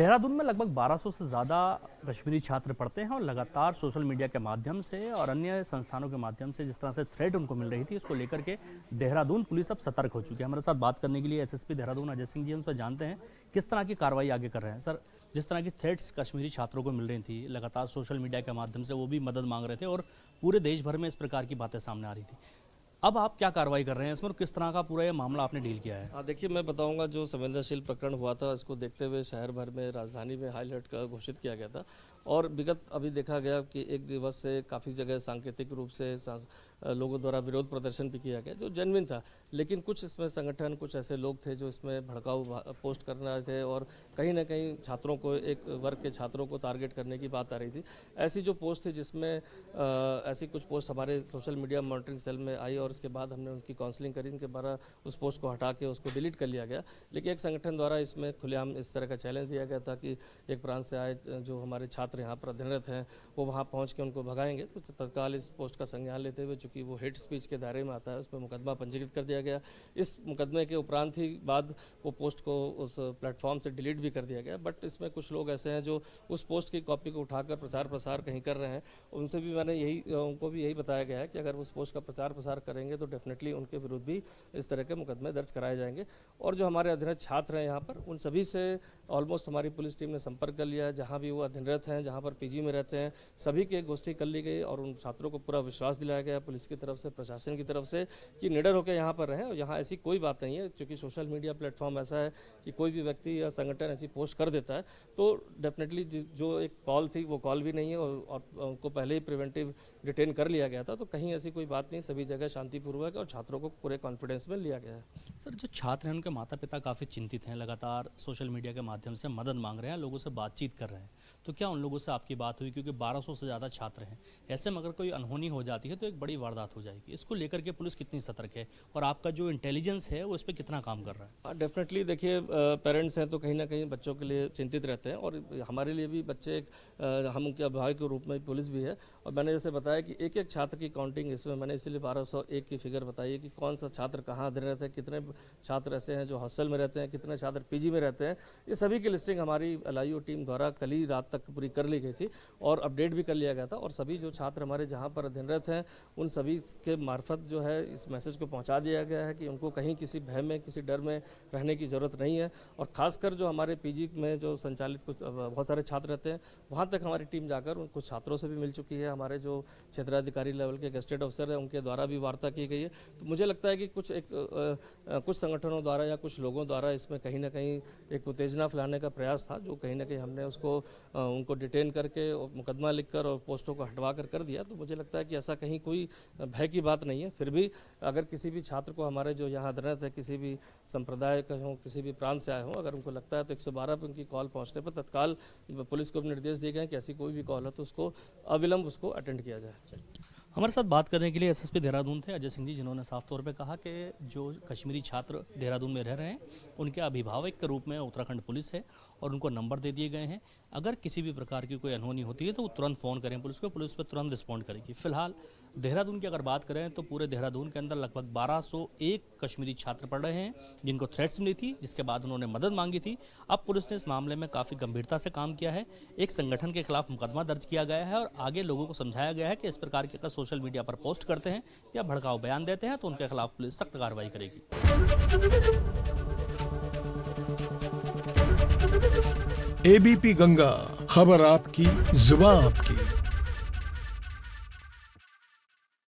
देहरादून में लगभग 1200 से ज़्यादा कश्मीरी छात्र पढ़ते हैं और लगातार सोशल मीडिया के माध्यम से और अन्य संस्थानों के माध्यम से जिस तरह से थ्रेट उनको मिल रही थी, उसको लेकर के देहरादून पुलिस अब सतर्क हो चुकी है। हमारे साथ बात करने के लिए एसएसपी देहरादून अजय सिंह जी उनसे जानते हैं किस तरह की कार्रवाई आगे कर रहे हैं। सर, जिस तरह की थ्रेट्स कश्मीरी छात्रों को मिल रही थी, लगातार सोशल मीडिया के माध्यम से वो भी मदद मांग रहे थे और पूरे देश भर में इस प्रकार की बातें सामने आ रही थी, अब आप क्या कार्रवाई कर रहे हैं इसमें और किस तरह का पूरा ये मामला आपने डील किया है? देखिए, मैं बताऊंगा जो संवेदनशील प्रकरण हुआ था, इसको देखते हुए शहर भर में, राजधानी में हाई अलर्ट का घोषित किया गया था। और विगत अभी देखा गया कि एक दिवस से काफ़ी जगह सांकेतिक रूप से लोगों द्वारा विरोध प्रदर्शन भी किया गया जो जेन्युइन था, लेकिन कुछ इसमें संगठन, कुछ ऐसे लोग थे जो इसमें भड़काऊ पोस्ट कर रहे थे और कहीं ना कहीं छात्रों को, एक वर्ग के छात्रों को टारगेट करने की बात आ रही थी। ऐसी जो पोस्ट थी जिसमें ऐसी कुछ पोस्ट हमारे सोशल मीडिया मॉनिटरिंग सेल में आई और उसके बाद हमने उनकी काउंसलिंग करी, इनके बारे उस पोस्ट को हटा के उसको डिलीट कर लिया गया। लेकिन एक संगठन द्वारा इसमें खुलेआम इस तरह का चैलेंज दिया गया था कि एक प्रांत से आए जो हमारे छात्र यहाँ पर अध्ययनरत हैं वो वहाँ पहुँच के उनको भगाएंगे। तो तत्काल इस पोस्ट का संज्ञान लेते हुए, चूँकि वो हेट स्पीच के दायरे में आता है, उस पर मुकदमा पंजीकृत कर दिया गया। इस मुकदमे के उपरांत ही बाद वो पोस्ट को उस प्लेटफॉर्म से डिलीट भी कर दिया गया। बट इसमें कुछ लोग ऐसे हैं जो उस पोस्ट की कॉपी को उठाकर प्रचार प्रसार कहीं कर रहे हैं। उनसे भी उनको भी यही बताया गया है कि अगर उस पोस्ट का प्रचार प्रसार करेंगे तो डेफिनेटली उनके विरुद्ध भी इस तरह के मुकदमे दर्ज कराए जाएंगे। और जो हमारे अध्ययनरत छात्र हैं यहाँ पर, उन सभी से ऑलमोस्ट हमारी पुलिस टीम ने संपर्क कर लिया है। जहाँ भी वो अध्ययनरत हैं, जहाँ पर पीजी में रहते हैं, सभी की एक गोष्ठी कर ली गई और उन छात्रों को पूरा विश्वास दिलाया गया पुलिस की तरफ से, प्रशासन की तरफ से, कि निडर होकर यहाँ पर रहें। और यहाँ ऐसी कोई बात नहीं है, क्योंकि सोशल मीडिया प्लेटफॉर्म ऐसा है कि कोई भी व्यक्ति या संगठन ऐसी पोस्ट कर देता है तो डेफिनेटली जो एक कॉल थी वो कॉल भी नहीं है और उनको पहले ही प्रिवेंटिव डिटेन कर लिया गया था। तो कहीं ऐसी कोई बात नहीं, सभी जगह शांतिपूर्वक और छात्रों को पूरे कॉन्फिडेंस में लिया गया है। सर, जो छात्र हैं उनके माता पिता काफ़ी चिंतित हैं, लगातार सोशल मीडिया के माध्यम से मदद मांग रहे हैं, लोगों से बातचीत कर रहे हैं, तो क्या उन लोगों से आपकी बात हुई? क्योंकि 1200 से ज़्यादा छात्र हैं, ऐसे में अगर कोई अनहोनी हो जाती है तो एक बड़ी वारदात हो जाएगी। इसको लेकर के पुलिस कितनी सतर्क है और आपका जो इंटेलिजेंस है वो इस पर कितना काम कर रहा है? डेफिनेटली देखिए, पेरेंट्स हैं तो कहीं ना कहीं बच्चों के लिए चिंतित रहते हैं और हमारे लिए भी बच्चे हम उनके अभिभावक के रूप में पुलिस भी है। और मैंने जैसे बताया कि एक एक छात्र की काउंटिंग इसमें मैंने इसलिए 1201 की फिगर बताई है कि कौन सा छात्र कहाँ अध्ययनरत है, कितने छात्र ऐसे हैं जो हॉस्टल में रहते हैं, कितने छात्र पीजी में रहते हैं। ये सभी की लिस्टिंग हमारी एलआईओ टीम द्वारा कल ही रात तक पूरी कर ली गई थी और अपडेट भी कर लिया गया था। और सभी जो छात्र हमारे जहाँ पर अध्ययनरत हैं उन सभी के मार्फत जो है इस मैसेज को पहुँचा दिया गया है कि उनको कहीं किसी भय में, किसी डर में रहने की ज़रूरत नहीं है। और ख़ासकर जो हमारे पीजी में जो संचालित कुछ बहुत सारे छात्र रहते हैं, वहाँ तक हमारी टीम जाकर उन कुछ छात्रों से भी मिल चुकी है। हमारे जो क्षेत्राधिकारी लेवल के गेस्टेड अफसर हैं उनके द्वारा भी वार्ता की गई है। तो मुझे लगता है कि कुछ संगठनों द्वारा या कुछ लोगों द्वारा इसमें कहीं ना कहीं एक उत्तेजना फैलाने का प्रयास था, जो कहीं ना कहीं हमने उसको उनको डिटेन करके और मुकदमा लिखकर और पोस्टों को हटवा कर दिया। तो मुझे लगता है कि ऐसा कहीं कोई भय की बात नहीं है। फिर भी अगर किसी भी छात्र को, हमारे जो यहाँ अध्ययनरत है, किसी भी संप्रदाय का हो, किसी भी प्रांत से आए हों, अगर उनको लगता है तो 112 पर उनकी कॉल पहुँचने पर तत्काल पुलिस को भी निर्देश दिए गए कि ऐसी कोई भी कॉल है तो उसको अविलंब उसको अटेंड किया जाए। हमारे साथ बात करने के लिए एसएसपी देहरादून थे अजय सिंह जी, जिन्होंने साफ तौर पे कहा कि जो कश्मीरी छात्र देहरादून में रह रहे हैं उनके अभिभावक के रूप में उत्तराखंड पुलिस है और उनको नंबर दे दिए गए हैं। अगर किसी भी प्रकार की कोई अनहोनी होती है तो वो तुरंत फ़ोन करें पुलिस को, पुलिस पर तुरंत रिस्पॉन्ड करेगी। फिलहाल देहरादून की अगर बात करें तो पूरे देहरादून के अंदर लगभग 1201 कश्मीरी छात्र पढ़ रहे हैं जिनको थ्रेट्स मिली थी, जिसके बाद उन्होंने मदद मांगी थी। अब पुलिस ने इस मामले में काफ़ी गंभीरता से काम किया है, एक संगठन के खिलाफ मुकदमा दर्ज किया गया है और आगे लोगों को समझाया गया है कि इस प्रकार के अगर सोशल मीडिया पर पोस्ट करते हैं या भड़काऊ बयान देते हैं तो उनके खिलाफ पुलिस सख्त कार्रवाई करेगी। एबीपी गंगा, खबर आपकी, जुबान आपकी।